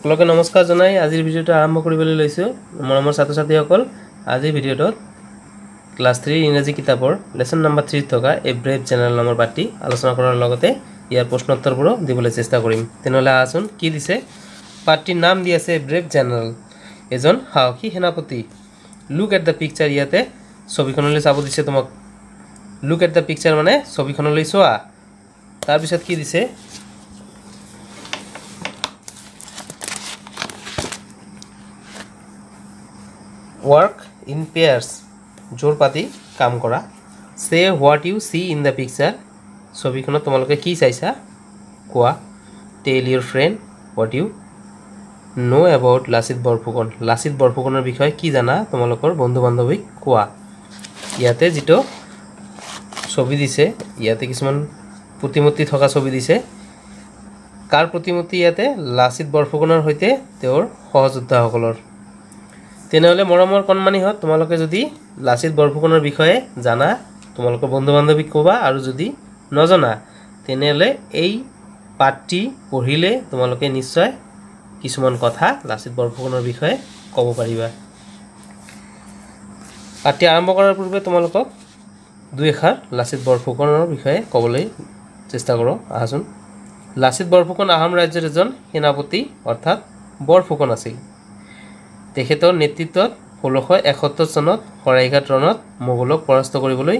সকলকে নমস্কাৰ জনাই আজিৰ ভিডিঅ'টো আৰম্ভ কৰিবলৈ লৈছো মৰমৰ ছাত্ৰ-ছাত্ৰীসকল আজিৰ ভিডিঅ'টোত ক্লাছ 3 ইংৰাজী কিতাপৰ লেসন নম্বৰ 3 থকা এ ব্ৰেভ জেনাৰেল নামৰ পাঠটি আলোচনা কৰাৰ লগতে ইয়াৰ প্ৰশ্ন উত্তৰবোৰ দিবলৈ চেষ্টা কৰিম তেনেহলে আসুন কি দিছে পাঠটিৰ নাম দি আছে ব্ৰেভ জেনাৰেল এজন সাহসী সেনাপতি লুক এট দ্য পিকচাৰ ইয়াতে ছবিখনলৈ চাব দিছে তোমাক লুক এট দ্য পিকচাৰ মানে ছবিখনলৈ চোৱা তাৰ পিছত কি দিছে work in pairs জোৰ পাতি কাম কৰা say what you see in the picture ছবিখনত তোমালোকে কি চাইছা কোৱা tell your friend what you know about Lachit বৰফুকনৰ বিষয়ে কি জানা তোমালোকৰ বন্ধু বান্ধৱীক কোৱা ইয়াতে যেটো ছবি দিছে ইয়াতে কিছুমান প্ৰতিমূৰ্তি থকা ছবি দিছে কাৰ প্ৰতিমূৰ্তি ইয়াতে লাচিত বৰফুকনৰ হৈতে তেওঁৰ সহযোদ্ধাসকলৰ তেনেহলে মৰমৰ কণমানি হত তোমালোকে যদি লাচিত বৰফুকনৰ বিষয়ে জানা তোমালোকৰ বন্ধু বান্ধৱীক কবা আৰু যদি নজনা তেনেহলে এই পাঠটি পঢ়িলে তোমালোকে নিশ্চয় কিছুমান কথা লাচিত বৰফুকনৰ বিষয়ে ক'ব পাৰিবা পাঠটি আৰম্ভ কৰাৰ পূৰ্বে তোমালোকক দুই এখাৰ লাচিত বৰফুকনৰ বিষয়ে ক'বলৈ চেষ্টা কৰো আহাচোন লাচিত বৰফুকন আহোম ৰাজ্যৰ এজন সেনাপতি অৰ্থাৎ বৰফুকন আছিল তেখেতৰ নেতৃত্বত 1671 চনত শৰাইঘাট ৰণত মোগলক পৰাস্ত কৰিবলৈ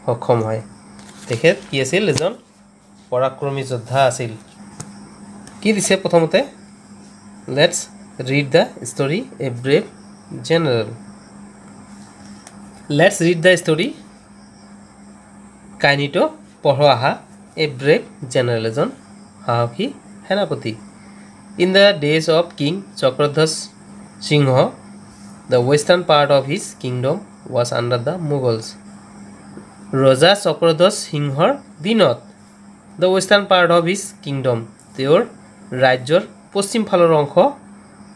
সক্ষম হয় তেখেত কি আছিল এজন পৰাক্ৰমী যোদ্ধা আছিল কি দিছে প্ৰথমতে let's read the story a brave general let's read the story কাহিনীটো পঢ়ো আহা এ ব্ৰেভ জেনাৰেল এজন সাহসী সেনাপতি in the days of king Chakradhwaj Singha, the western part of his kingdom was under the Mughals. Raja Chakradhaj Singhar dinot the western part of his kingdom, their rajyor poschim phalor ongsho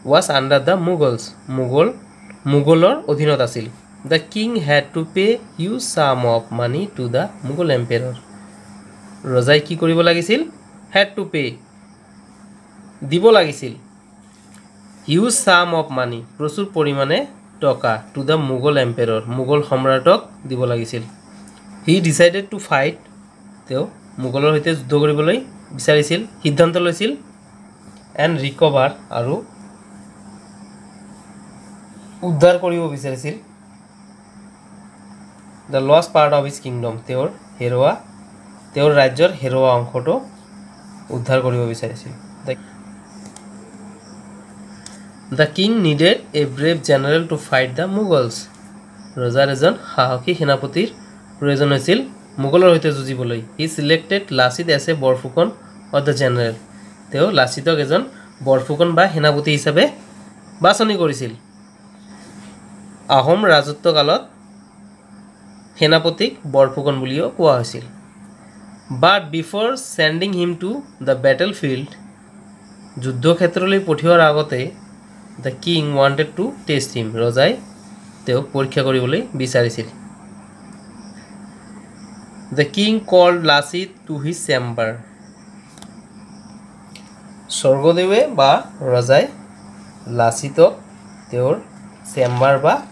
was under the Mughals. Mugholor odhinot asil. The king had to pay huge sum of money to the Mughal emperor. Rajai ki koribo lagisil? Had to pay. Dibo lagisil. Huge sum of money প্রচুর পরিমাণে টাকা to the Mughal emperor Mughal সম্ৰাটক দিব লাগিছিল he decided to fight তেও মুঘলৰ হৈতে যুদ্ধ কৰিবলৈ বিচাৰিছিল সিদ্ধান্ত লৈছিল and recover আৰু উদ্ধাৰ কৰিব বিচাৰিছিল the lost part of his kingdom তেওঁৰ ৰাজ্যৰ হেৰুৱা অংশটো উদ্ধাৰ কৰিব বিচাৰিছিল The king needed a brave general to fight the Mughals. Rajar ejon সাহসী সেনাপতিৰ প্ৰয়োজন হৈছিল মুঘলৰ হৈতে যুঁজিবলৈ he selected Lasit as a Borphukan or the general তেও লাচিতক এজন বৰফুকন বা সেনাপতি হিচাপে বাছনি কৰিছিল আহোম ৰাজত্ব কালত সেনাপতিক বৰফুকন বুলিও কোৱা হৈছিল but before sending him to the battlefield যুদ্ধ ক্ষেত্ৰলৈ পঠিওৱাৰ আগতে The king wanted to test him. Rajai teo porikha koriboloi bicharisil. The king called Lasit to his chamber. Sorgodewe ba Rajai Lasitok teor chamber ba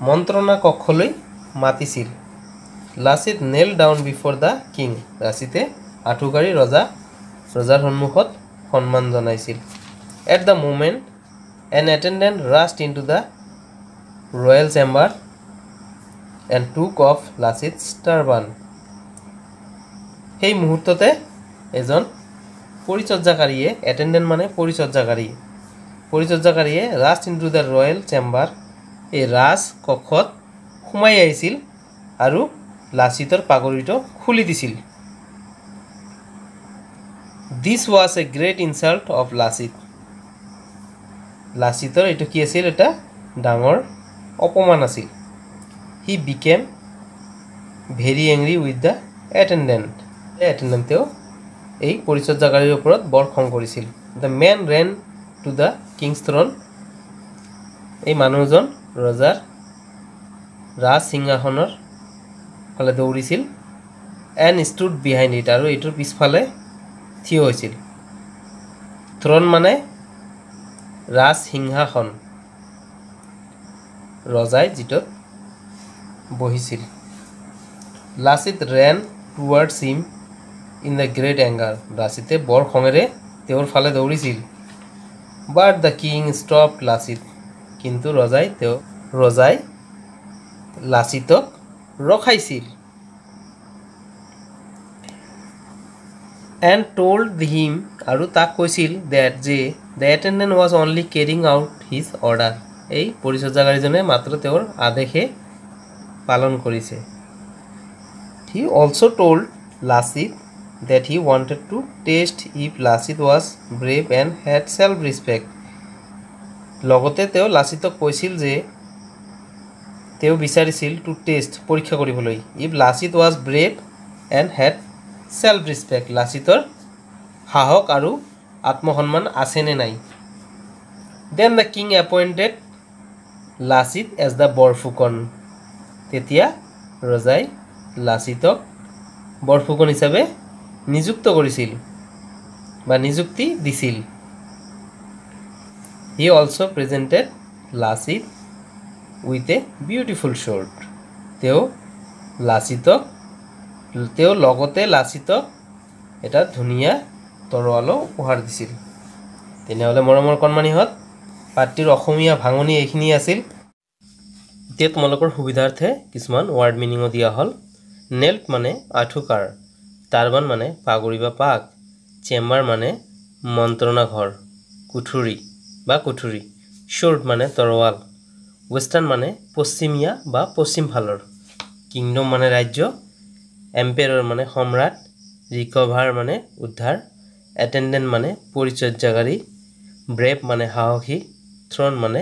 montrona kokholoi matisil. Lasit knelt down before the king. Lasite athukari rajar honmukhot honman janaisil. At the moment an attendant rushed into the royal chamber and took off Lasit's turban. Hey muhurtote ejon porichorjakariye attendant mane porichorjakariye rushed into the royal chamber a raj kokhot khumai aisil aru Lasitor pagorito khuli disil. This was a great insult of Lasit. লাচিতৰ এটো কি আছিল এটা ডাঙৰ অপমান আছিল he became very angry with the attendant তেও এই পৰিচৰ্যাকাৰীৰ ওপৰত বৰ খং কৰিছিল the man ran to the king's throne এই মানুহজন ৰজাৰ ৰাজ সিংহাসনৰ ফালে দৌৰিছিল and stood behind it আৰু এটোৰ পিছফালে থিয় হৈছিল throne মানে ৰাজসিংহাসন ৰজাই যিটো বহিছিল Lachit ran towards him in the great anger লাচিতে বৰ খঙেৰে তেওঁৰ ফালে দৌৰিছিল but the king stopped Lachit কিন্তু ৰজাই লাচিতক ৰখাইছিল and told him আৰু তাক কৈছিল that the attendant was only carrying out his order এই পৰিচৰ্যাকাৰীজনে মাত্ৰ তেওঁৰ আদেশে পালন কৰিছে he also told Lachit that he wanted to test if Lachit was brave and had self respect লগতে তেওঁ লাচিতক কৈছিল যে তেওঁ বিচাৰিছিল টু টেষ্ট পৰীক্ষা কৰিবলৈ if Lachit was brave and had self respect লাচিতৰ সাহস আৰু আত্মসন্মান আছে নে নাই then the king appointed Lachit as the Borphukan তেতিয়া ৰজাই লাচিতক বৰফুকন হিচাপে নিযুক্ত কৰিছিল বা নিযুক্তি দিছিল he also presented Lachit with a beautiful sword তেওঁ লগতে লাচিতক এটা ধুনীয়া তৰোৱাল উপহাৰ দিছিল তেনেহলে মৰমৰ কণমানিহত পাঠটিৰ অসমীয়া ভাঙনি এইখিনি আছিল এতিয়া তোমালোকৰ সুবিধাৰ্থে কিছুমান ৱাৰ্ড মিনিংও দিয়া হল নেল্ট মানে আঠুকাৰ টাৰবান মানে পাগুৰি বা পাক চেম্বাৰ মানে মন্ত্ৰণা ঘৰ কুঠুৰি বা কুঠুৰি শৰ্ট মানে তৰোৱাল ওয়েস্টাৰ্ণ মানে পশ্চিমীয়া বা পশ্চিম ফালৰ কিংডম মানে ৰাজ্য এম্পায়াৰ মানে সম্ৰাট ৰিকভাৰ মানে উদ্ধাৰ এটেন্ডেন্ট মানে পৰিচৰ্যাকাৰী ব্ৰেভ মানে সাহসী থ্ৰন মানে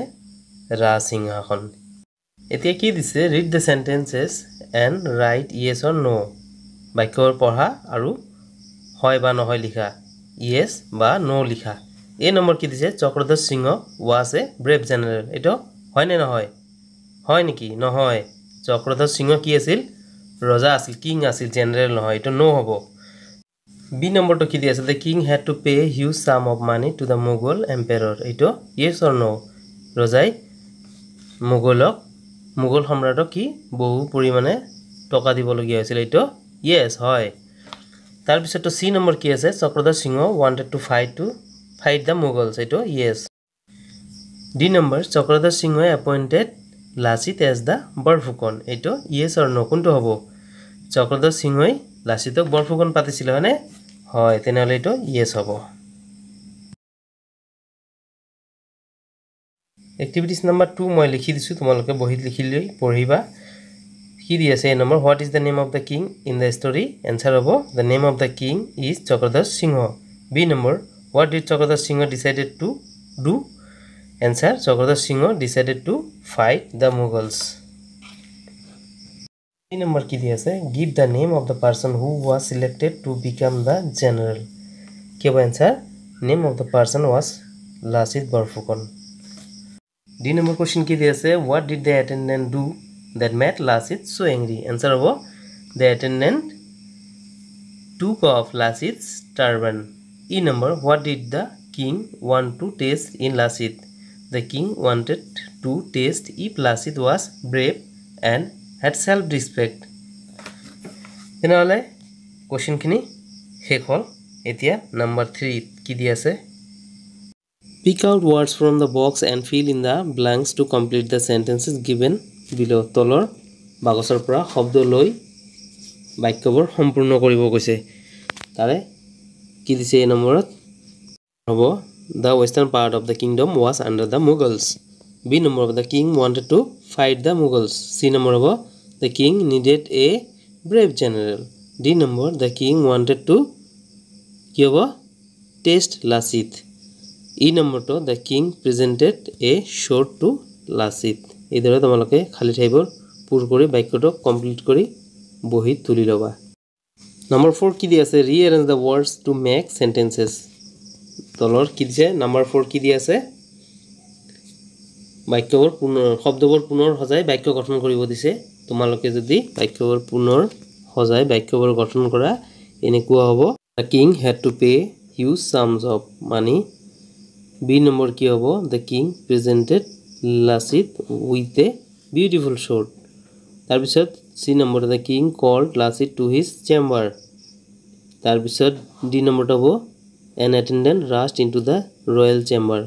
ৰাজসিংহাসন এতিয়া কি দিছে read the sentences and write yes or no বাক্যৰ পঢ়া আৰু হয় বা নহয় লিখা ইয়েস বা নো লিখা এই নম্বৰ কি দিছে চক্ৰধৰ সিংহ ওয়াজ এ ব্ৰেভ জেনাৰেল এটো হয় নে নহয় হয় নেকি নহয় চক্ৰধৰ সিংহ কি আছিল ৰজা আছিল কিং আছিল জেনাৰেল নহয় এটো নো হ'ব বি নম্বৰটো কি দিছে the king had to pay huge sum of money to the Mughal emperor এটো yes or no ৰজাই মুঘল সম্ৰাটক কি বহু পৰিমাণে টকা দিবলগীয়া হৈছিল এটো yes হয় তাৰ পিছতো সি নম্বৰ কি আছে Chakradhar Singha wanted to fight the Mughals এটো yes D number Chakradhar Singha appointed Lachit as the Borphukan এটো yes or no কোনটো হ'ব চক্ৰধৰ সিংহই লাচিতক বৰফুকন পাতিছিল হয়নে হয় তেনেহলে এটো yes হ'ব এক্টিভিটিজ নাম্বার 2 মই লিখি দিছো তোমালোকে বহিত লিখিলৈ পঢ়িবা কি দি আছে এই number what is the name of the king in the story answer হ'ব the name of the king is Chakradhar Singha B number what did Chakradhar Singha decided to do answer Chakradhar Singha decided to fight the Mughals B number কি দি আছে give the name of the person who was selected to become the general কি হ'ব answer name of the person was Lachit Borphukan D number question ki diye ase what did the attendant do that made Lasit so angry answer hobo the attendant took off Lasit's turban E number what did the king want to taste in Lasit the king wanted to taste if Lasit was brave and had self respect tenale question khini shek hol etia number 3 ki diye ase Pick out words from the box and fill in the blanks to complete the sentences given below. তলৰ বাকচৰ পৰা শব্দ লৈ বাক্যবোৰ সম্পূৰ্ণ কৰিব কৈছে তাৰে কি দিছে এই নম্বৰত হ'ব the western part of the kingdom was under the Mughals B number of the king wanted to fight the Mughals C number হ'ব the king needed a brave general D number the king wanted to কি হ'ব taste Lasit E number to the king presented a sword to Lasit idhore tomaloke khali thaibor pur kori bakyoto complete kori bohi tuli loba number 4 ki di ase rearrange the words to make sentences tolor ki dise number 4 ki di ase bakyobor punor shobdobor punor hojai bakyo গঠন koribo dise tomaloke jodi bakyobor punor hojai bakyobor গঠন kora enekua hobo the king had to pay huge sums of money B number কি হ'ব the king presented Lachit with a beautiful sword তাৰপিছত C number the king called Lachit to his chamber তাৰপিছত D নম্বৰটো হ'ব an attendant rushed into the royal chamber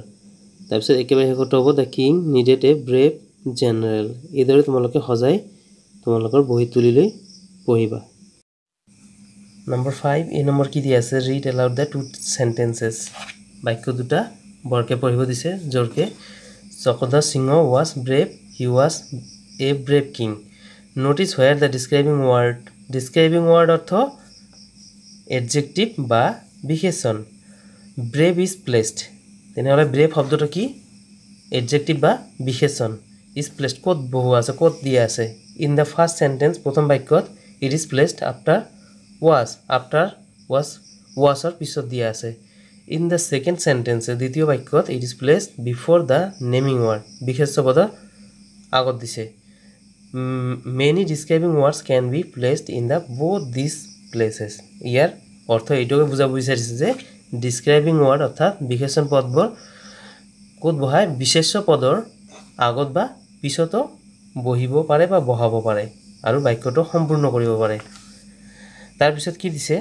তাৰপিছত একেবাৰে শেষত হ'ব the king needed a brave general এইদৰে তোমালোকে সজাই তোমালোকৰ বহি তুলি লৈ পঢ়িবা নম্বৰ 5 এই নম্বৰ কি দিয়া আছে read aloud the two sentences বাক্য দুটা বৰকে পঢ়িব দিছে জৰকে চক্ৰধৰ সিংহ was brave he was a brave king notice where the describing word অর্থ adjective বা বিশেষণ brave is placed তেনেহলে brave শব্দটো কি adjective বা বিশেষণ is placed কত বহু আছে কত দিয়া আছে in the first sentence প্ৰথম বাক্যত it is placed after was or পিছত দিয়া আছে in the second sentence দ্বিতীয় বাক্যত it is placed before the naming word বিশেষ্য পদ আগত দিছে many describing words can be placed in the both these places ইয়াৰ অৰ্থ এইটোকে বুঝাব বিচাৰিছে যে describing word অৰ্থাৎ বিশেষণ পদবোৰ কোত বহাই বিশেষ্য পদৰ আগত বা পিছত বহিব পাৰে বা বহাব পাৰে আৰু বাক্যটো সম্পূৰ্ণ কৰিব পাৰে তাৰ পিছত কি দিছে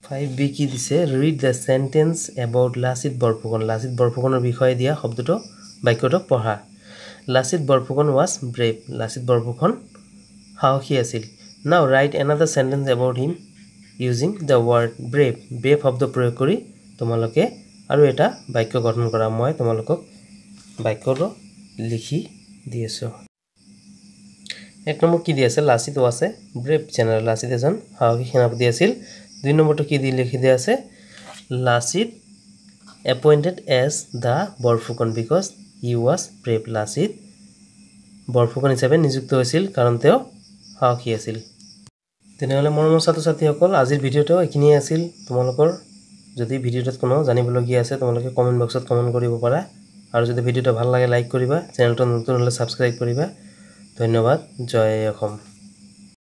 5b কি দিছে read the sentence about Lachit বৰফুকনৰ বিষয়ে দিয়া শব্দটো বাক্যটো পঢ়া লাচিত বৰফুকন was brave লাচিত বৰফুকন সাহসী আছিল now write another sentence about him using the word brave শব্দ প্ৰয়োগ কৰি তোমালোকে আৰু এটা বাক্য গঠন কৰা মই তোমালোকক বাক্যটো লিখি দিয়েছো এক নম্বৰ কি দি আছে Lachit was a brave general Lachit এজন সাহসী সেনাপতি আছিল দুই নম্বৰটো কি দি লিখি দিয়া আছে Lachit appointed as the Borphukan because he was brave Lachit Borphukan হিচাপে নিযুক্ত হৈছিল কাৰণ তেওঁ সাহসী আছিল তেনেহলে মৰমৰ ছাত্ৰ-ছাত্ৰীসকল আজিৰ ভিডিওটো এখিনিয়ে আছিল তোমালোকৰ যদি ভিডিওটোত কোনো জানিবলগীয়া আছে তোমালোকে কমেন্ট বক্সত কমেন্ট কৰিব পাৰা আৰু যদি ভিডিওটো ভাল লাগে লাইক কৰিবা চেনেলটো নতুন হলে সাবস্ক্ৰাইব কৰিবা ধন্যবাদ জয় অসম